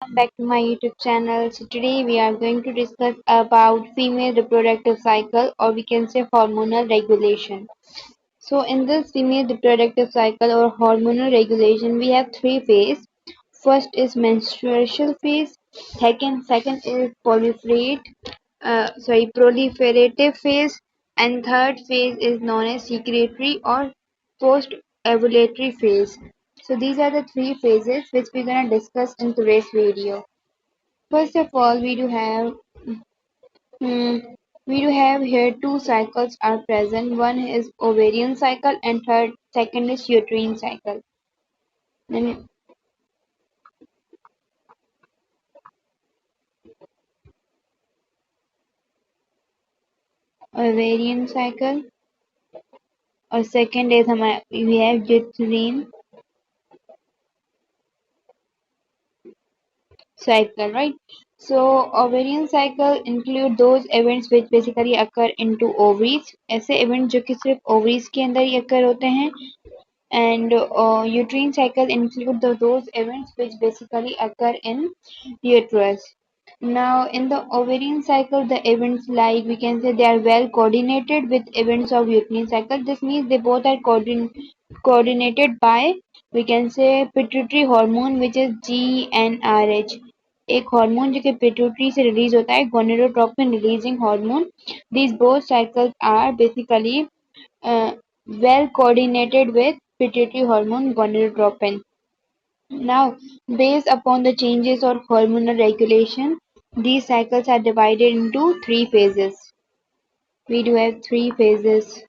welcome back to my YouTube channel. So today we are going to discuss about female reproductive cycle, or we can say hormonal regulation. So in this female reproductive cycle or hormonal regulation, we have three phases. First is menstrual phase. Second is proliferative phase, and third phase is known as secretory or post-ovulatory phase. So these are the three phases which we're gonna discuss in today's video. First of all, hmm, we do have here two cycles are present. One is ovarian cycle and second is uterine cycle. Then ovarian cycle और second is हमारा we have uterine cycle, right? So ovarian cycle include those events which basically occur into ovaries. ऐसे events जो कि सिर्फ ovaries के अंदर ही occur होते हैं. And uterine cycle include those events which basically occur in uterus. Now, in the ovarian cycle, the events like we can say they are well coordinated with events of uterine cycle. This means they both are coordinated by we can say pituitary hormone which is GnRH. एक hormone जो कि pituitary से release होता है gonadotropin releasing hormone. These both cycles are basically well coordinated with pituitary hormone gonadotropin. Now, based upon the changes or hormonal regulation, these cycles are divided into three phases. We do have three phases.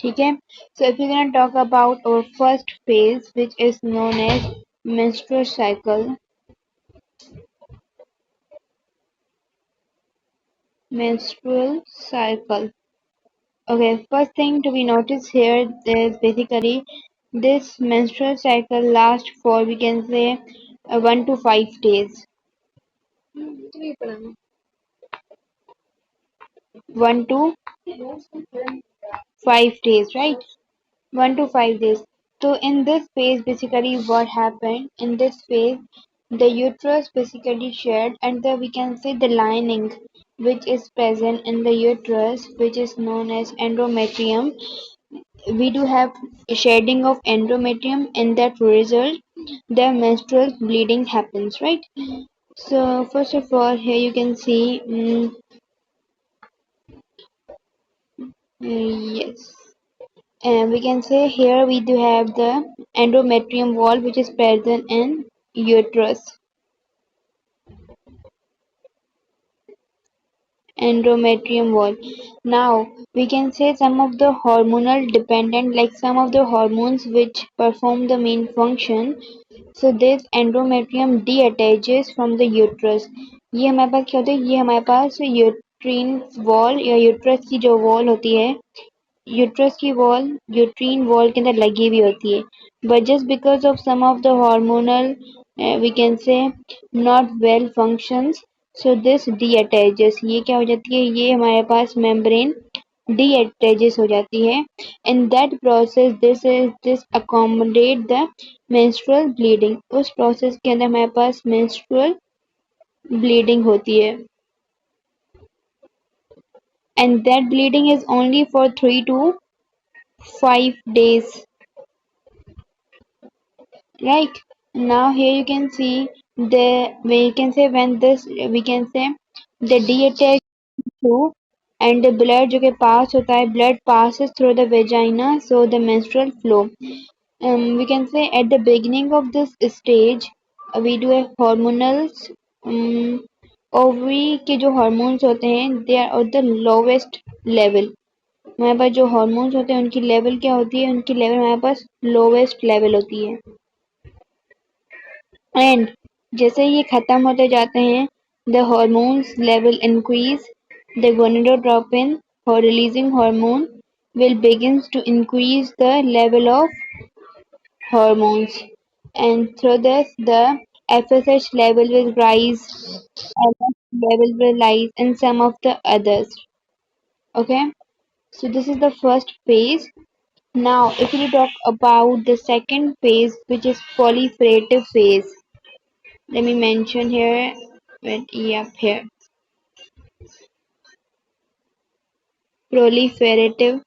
Okay, so if we're gonna talk about our first phase, which is known as menstrual cycle. Menstrual cycle. Okay, first thing to be noticed here is basically this menstrual cycle lasts for we can say 1 to 5 days. 1 to 5 days, right? 1 to 5 days. So in this phase, basically what happened in this phase, the uterus basically shed, and the we can say the lining which is present in the uterus, which is known as endometrium. We do have shedding of endometrium, and that result the menstrual bleeding happens, right? So first of all, here you can see, yes. And we can say here we do have the endometrium wall which is present in uterus. Endometrium wall. Now we can say some of the hormonal dependent, like some of the hormones which perform the main function. So this endometrium deattaches from the uterus. ये हमारे पास क्या होता है, ये हमारे पास uterine wall या uterus की जो वॉल होती है, यूट्रस की वॉल यूट्रीन वॉल के अंदर लगी हुई होती है. But just because of some of the hormonal we can say not well functions, so this detaches. ये क्या हो जाती है, ये हमारे पास मेम्ब्रेन डीअटैचेस हो जाती है. In that process this accommodate the menstrual bleeding. उस प्रोसेस के अंदर हमारे पास मेंस्ट्रुअल ब्लीडिंग होती है. And that bleeding is only for 3 to 5 days, right? Now here you can see the we can say when this we can say the deattach through, and the blood जो कि pass होता है, blood passes through the vagina, so the menstrual flow. We can say at the beginning of this stage we do have hormonals. Ovary के जो hormones होते हैं they are of the lowest level. हमारे पास जो hormones होते हैं उनकी लेवल क्या होती है, उनकी लेवल हमारे पास लोवेस्ट लेवल होती है. एंड जैसे ये खत्म होते जाते हैं, the hormones level increase. The gonadotropin और releasing hormone will begins to increase the level of hormones, and through this the FSH level will rise, LH level will rise, and some of the others. Okay, so this is the first phase. Now, if we talk about the second phase, which is proliferative phase, let me mention here. Wait, yep, here proliferative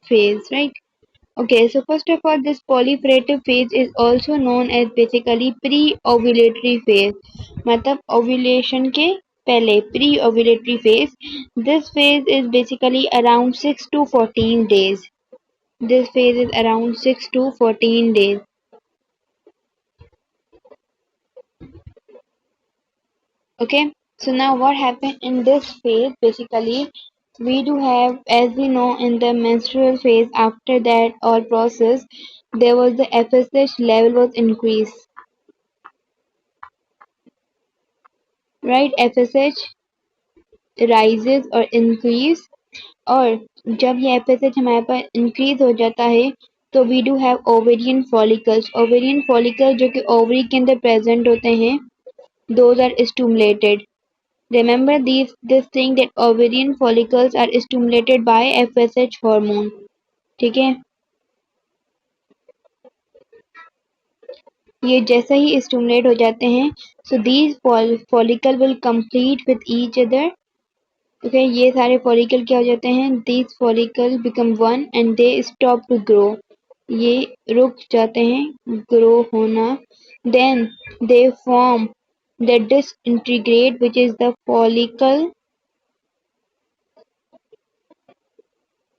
phase, right? Okay, so first of all, this proliferative phase is also known as basically pre-ovulatory phase. मतलब ovulation के पहले pre-ovulatory phase. This phase is basically around 6 to 14 days. This phase is around 6 to 14 days. Okay, so now what happened in this phase? Basically, we do have, as we know, in the menstrual phase, after that or process, there was the FSH level was increased, right? FSH rises or increase, और जब ये FSH हमारे पास increase हो जाता है तो we do have ovarian follicles. Ovarian follicles जो कि ovary के अंदर present होते हैं, those are stimulated. Remember this thing that ovarian follicles are stimulated by FSH hormone. ठीक है, ये जैसे ही stimulate हो जाते हैं, so these follicle will complete with each other. Okay, ये सारे follicle क्या हो जाते हैं? These follicle become one and they stop to grow. ये रुक जाते हैं grow होना. Then they form the disintegrate, which is the follicle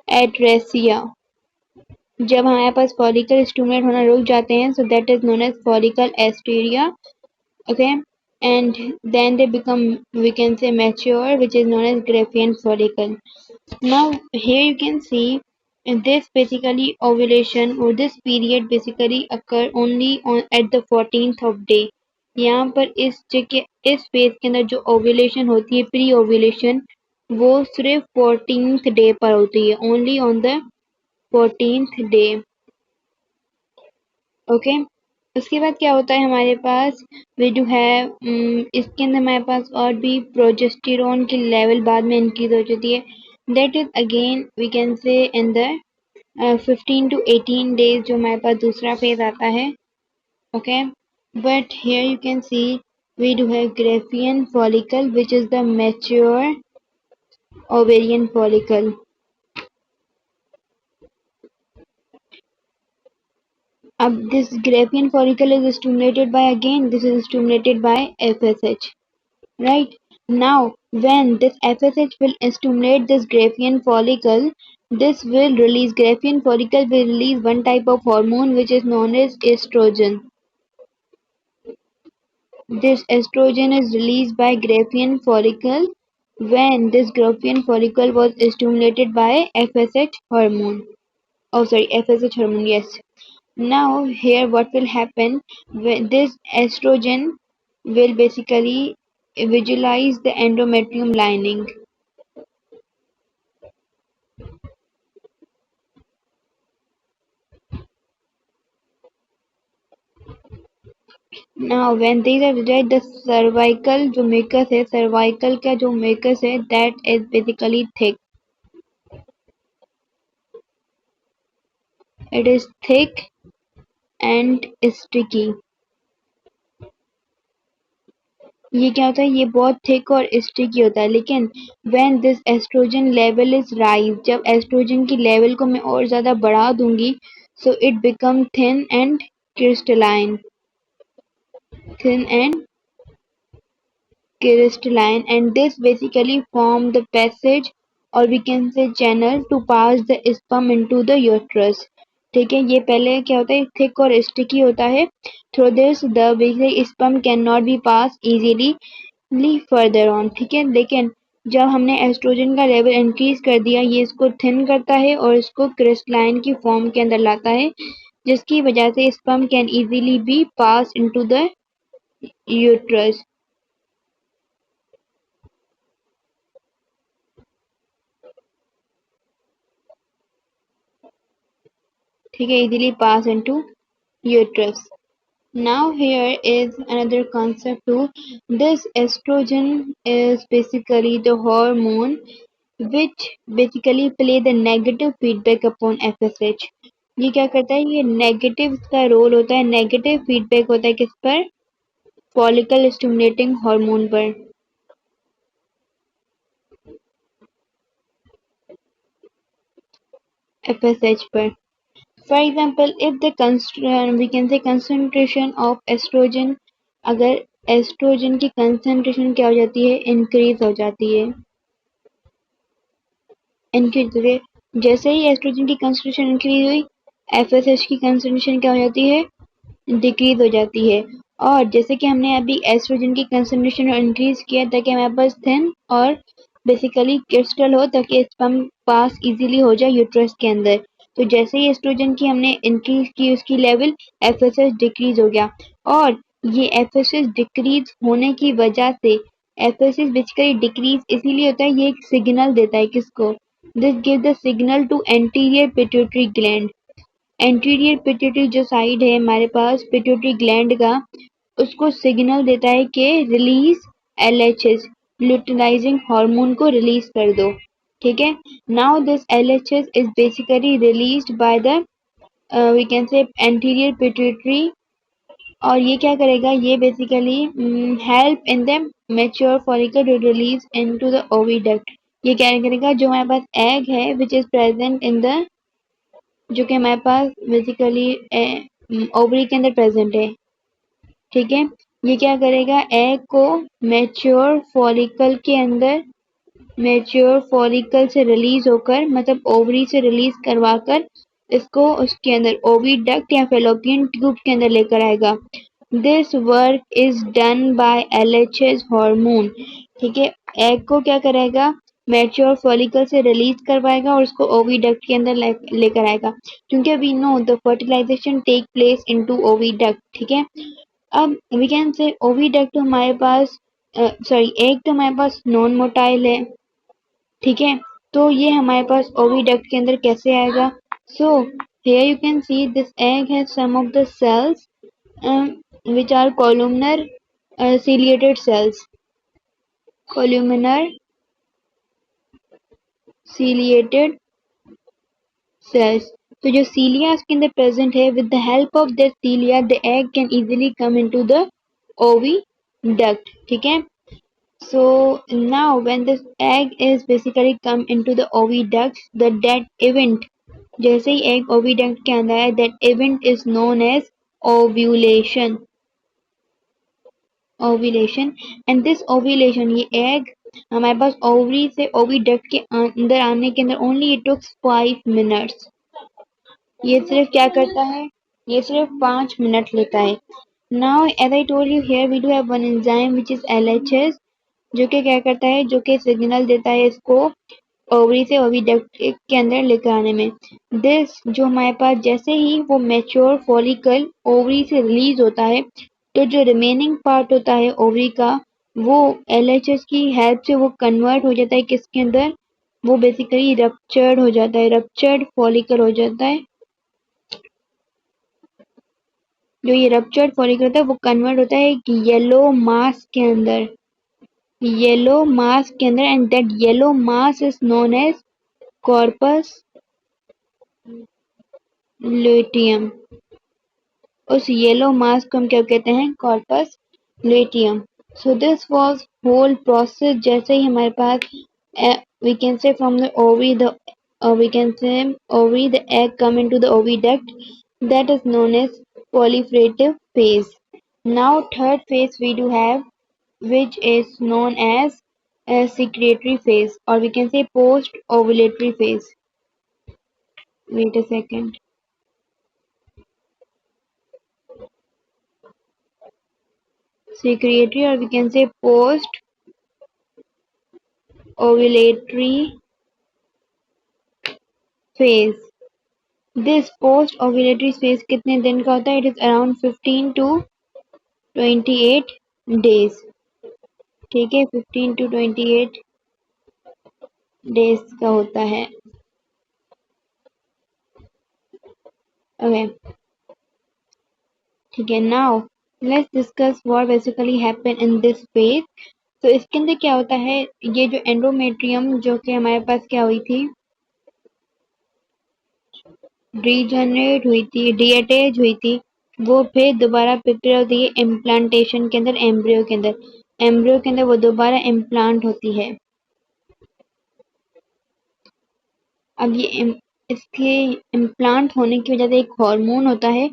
atresia. जब हमारे पास फॉलिकल स्टिमुलेट होना रुक जाते हैं, so that is known as follicle asteria. Okay, and then they become, we can say, mature, which is known as Graafian follicle. Now here you can see this basically ovulation or this period basically occur only on at the 14th of day. यहाँ पर इस जगह इस phase के अंदर जो ovulation होती है, प्री ओव्यूलेशन, वो सिर्फ 14th डे पर होती है, only on the 14th day. Okay, उसके बाद क्या होता है हमारे पास? वी डू हैव, इसके अंदर हमारे पास और भी प्रोजेस्टेरोन की लेवल बाद में इंक्रीज हो जाती है. That is again we can say in the 15 to 18 days जो हमारे पास दूसरा फेज आता है. Okay, but here you can see we do have Graafian follicle, which is the mature ovarian follicle. This Graafian follicle is stimulated by, again this is stimulated by FSH, right? Now when this FSH will stimulate this Graafian follicle, this will release, Graafian follicle will release one type of hormone which is known as estrogen. This estrogen is released by Graafian follicle when this Graafian follicle was stimulated by FSH hormone. Oh sorry, FSH hormone, yes. Now here what will happen, when this estrogen will basically visualize the endometrium lining. Now when these are visualized, the cervical जो mucus है, cervical का जो mucus है, that is basically thick. It is thick and sticky. ये क्या होता है? ये बहुत थिक और स्टिकी होता है. लेकिन when this estrogen level is rise, जब एस्ट्रोजन की लेवल को मैं और ज्यादा बढ़ा दूंगी, so it become thin and crystalline. Thin and crystalline, and this basically form the passage, or we can say channel, to pass the sperm into the uterus. ठीक है, ये पहले क्या होता है? थिक और स्टिकी होता है. Through this the basic sperm can not be pass easily further on. ठीक है, लेकिन जब हमने एस्ट्रोजन का लेवल इंक्रीज कर दिया, ये इसको थिन करता है और इसको क्रिस्टलाइन की फॉर्म के अंदर लाता है, जिसकी वजह से sperm can easily B pass into the uterus. ठीक है, easily pass into uterus. Now here is another concept too. This estrogen is basically the hormone which basically play the negative feedback upon FSH. ये क्या करता है, ये negative इसका role होता है, नेगेटिव फीडबैक होता है किस पर, फॉलिकल स्टिमुलेटिंग हार्मोन पर, FSH पर. For example, if the we can say concentration of estrogen, अगर एस्ट्रोजन की कंसंट्रेशन क्या हो जाती है, इंक्रीज हो जाती है, इंक्रीज हुए, जैसे ही एस्ट्रोजन की कंसंट्रेशन इंक्रीज हुई, एफएसएच की कंसंट्रेशन क्या हो जाती है, डिक्रीज हो जाती है. और जैसे कि हमने अभी एस्ट्रोजन की कंसंट्रेशन इंक्रीज किया ताकि हमारे पास थिन और बेसिकली क्रिस्टल हो ताकि स्पर्म पास इजीली हो जाए यूट्रस के अंदर. तो जैसे ही एस्ट्रोजन की हमने इंक्रीज की उसकी लेवल, एफएसएच डिक्रीज हो गया. और ये एफएसएच डिक्रीज होने की वजह से, एफएसएच बेसिकली डिक्रीज इसीलिए होता है, ये एक सिग्नल देता है किसको, this give the signal to anterior pituitary gland. Anterior pituitary जो साइड है हमारे पास पिट्यूटरी ग्लैंड का, उसको सिग्नल देता है कि रिलीज एलएचएस, ल्यूटिलाइजिंग हार्मोन को रिलीज कर दो. ठीक है. Now this LHS is basically released by the we can say anterior pituitary. और ये क्या करेगा, ये basically help in the mature follicle to release into the oviduct. ये क्या करेगा, जो हमारे पास एग है which is present in the, जो कि हमारे पास बेसिकली ओवरी के अंदर प्रेजेंट है. ठीक है. ये क्या करेगा, एग को मैच्योर फॉलिकल के अंदर, मैच्योर फॉलिकल से रिलीज होकर, मतलब ओवरी से रिलीज करवाकर इसको उसके अंदर ओविडक्ट या फेलोपियन ट्यूब के अंदर लेकर आएगा. This work is done by LHS hormone. ठीक है. एग को क्या करेगा, मैच्योर फॉलिकल से रिलीज करवाएगा और उसको ओविडक्ट के अंदर लेकर आएगा, क्योंकि we know the fertilization take place into oviduct. ठीक है. अब वी कैन से ओविडक्ट तो हमारे पास, सॉरी एग तो हमारे पास नॉन मोटाइल है. ठीक है. तो ये हमारे पास ओविडक्ट के अंदर कैसे आएगा, सो here you can see this egg has some of the cells which are columnar ciliated cells, columnar ciliated cells. तो जो cilia इसके अंदर present है, with the help of this cilia the egg can easily come into the oviduct. ठीक है. So now when this egg is basically come into the oviduct, the that event, जैसे ही egg oviduct के अंदर है, that event is known as ovulation. Ovulation. And this ovulation, ये egg हमारे पास ovary से oviduct के अंदर आने के अंदर ओनली इट टुक्स 5 मिनट्स. ये सिर्फ क्या करता है, ये सिर्फ 5 मिनट लेता है. Now as I told you here we do have one enzyme which is LHS, जो कि क्या करता है, जो कि सिग्नल देता है इसको ओवरी से ओविडक्ट के अंदर लेकर आने में. दिस जो हमारे पास जैसे ही वो मैच्योर फॉलिकल ओवरी से रिलीज होता है, तो जो रिमेनिंग पार्ट होता है ओवरी का, वो एलएचएस की हेल्प से वो कन्वर्ट हो जाता है किसके अंदर, वो बेसिकली रप्चर्ड हो जाता है, रप्चर्ड फॉलिकल हो जाता है. जो ये रप्चर्ड फॉलिकल होता है वो कन्वर्ट होता है येलो मास के अंदर, येलो मास के अंदर. And that yellow mass is known as corpus luteum. उस येलो मास को हम क्या कहते हैं, corpus luteum. So this was whole process. जैसे ही हमारे पास we can say from the ovary the we can say ovary the egg come into the oviduct, that is known as proliferative phase. Now third phase we do have, which is known as a secretory phase, or we can say post ovulatory phase. Wait a second. Secretory, or we can say post ovulatory phase. This post ovulatory phase कितने दिन का होता है, it is around 15 to 28 days. ठीक है. 15 to 28 days का होता है. ओके. ठीक है, now let's discuss what basically happen in this phase. तो इसके अंदर क्या होता है, ये जो एंडोमेट्रियम जो कि हमारे पास क्या हुई थी, रीजनरेट हुई थी, डीअटैच हुई थी, वो फिर दोबारा प्रिपेयर होती है इम्प्लांटेशन के अंदर, एम्ब्रियो के अंदर। एम्ब्रियो के अंदर वो दोबारा इम्प्लांट होती है। अब ये इसके इम्प्लांट होने की वजह से एक हार्मोन होता है,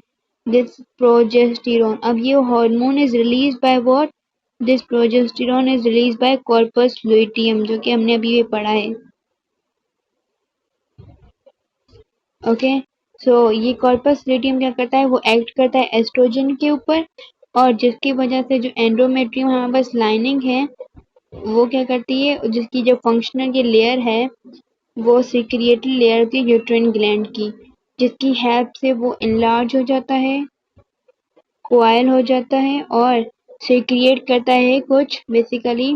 दिस प्रोजेस्टेरोन। अब ये hormone is release by what, this progesterone is release by corpus luteum, जो कि हमने अभी ये पढ़ा है। ओके, सो ये कॉर्पस लुटियम क्या करता है, वो एक्ट करता है एस्ट्रोजन के ऊपर, और जिसकी वजह से जो एंडोमेट्रियम हमारे पास लाइनिंग है वो क्या करती है, जिसकी जो फंक्शनल ये लेयर है वो सिक्रिएटरी लेयर होती है यूट्राइन ग्लैंड की, जिसकी हेल्प से वो इनलार्ज हो जाता है, कोआइल हो जाता है, और सिक्रिएट करता है कुछ बेसिकली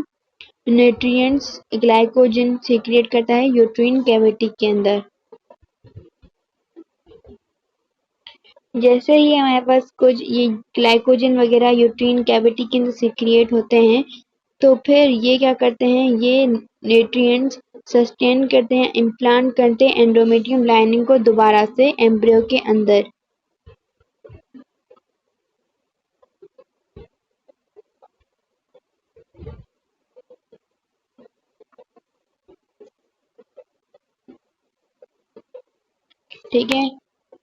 न्यूट्रिएंट्स, ग्लाइकोजन सिक्रिएट करता है यूट्राइन कैविटी के अंदर। जैसे ही हमारे पास कुछ ये ग्लाइकोजन वगैरह यूट्राइन कैविटी के अंदर सिक्रिएट होते हैं, तो फिर ये क्या करते हैं, ये न्यूट्रिएंट्स सस्टेन करते हैं, इम्प्लांट करते हैं एंडोमेट्रियम लाइनिंग को दोबारा से एम्ब्रियो के अंदर। ठीक है,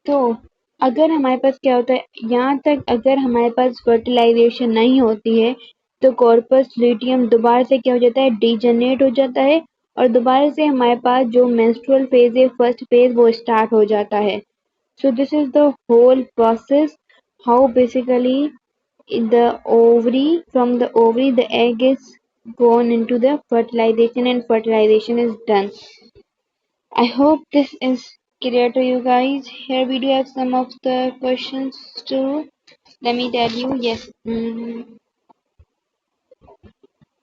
तो अगर हमारे पास क्या होता है, यहाँ तक अगर हमारे पास फर्टिलाइजेशन नहीं होती है तो कॉर्पस ल्यूटियम दोबारा से क्या हो जाता है, डीजनरेट हो जाता है, और दोबारा से हमारे पास जो मेंस्ट्रुअल फेज है, फर्स्ट फेज, वो स्टार्ट हो जाता है। So this is the whole process how basically in the ovary, from the ovary the egg is gone into the fertilization and fertilization is done. I hope this is clear to you guys. Here we do have some of the questions too. Let me tell you. Yes.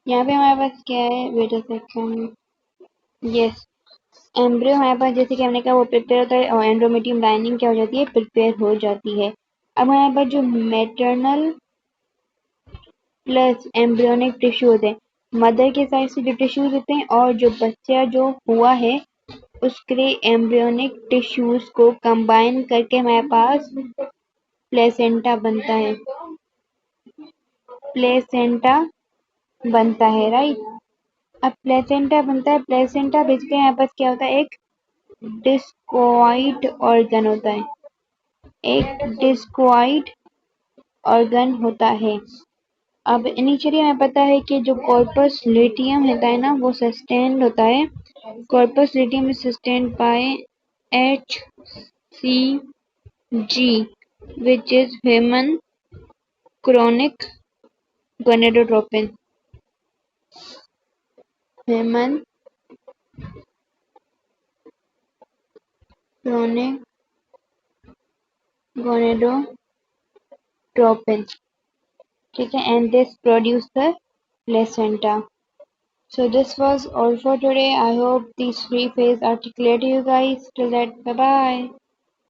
यहाँ पे हमारे पास क्या है, wait a second. Yes, embryo हमारे पास जैसे कि हमने कहा वो प्रिपेयर होता है, और एंडोमेट्रियम लाइनिंग क्या हो जाती है, प्रिपेयर हो जाती है। अब हमारे पास जो मैटरनल प्लस एम्ब्रियोनिक टिश्यू होते हैं, मदर के साइड से जो टिश्यूज होते हैं, और जो बच्चा जो हुआ है उसके लिए एम्ब्रियोनिक टिश्यूज को कंबाइन करके हमारे पास प्लेसेंटा बनता है, प्लेसेंटा बनता है, राइट। अब प्लेसेंटा बनता है, प्लेसेंटा बेसिकली हमारे पास क्या होता है, एक डिस्कोइड ऑर्गन होता है, एक डिस्कोइड ऑर्गन होता है। अब इनिशियली हमें पता है कि जो कॉर्पस ल्यूटियम होता है ना, वो सस्टेन्ड होता है, corpus luteum is sustained by HCG which is human chronic gonadotropin, human chronic gonadotropin, ठीक है, and this produce the placenta. So this was all for today. I hope these three phases are clear to you guys. Till that, bye bye.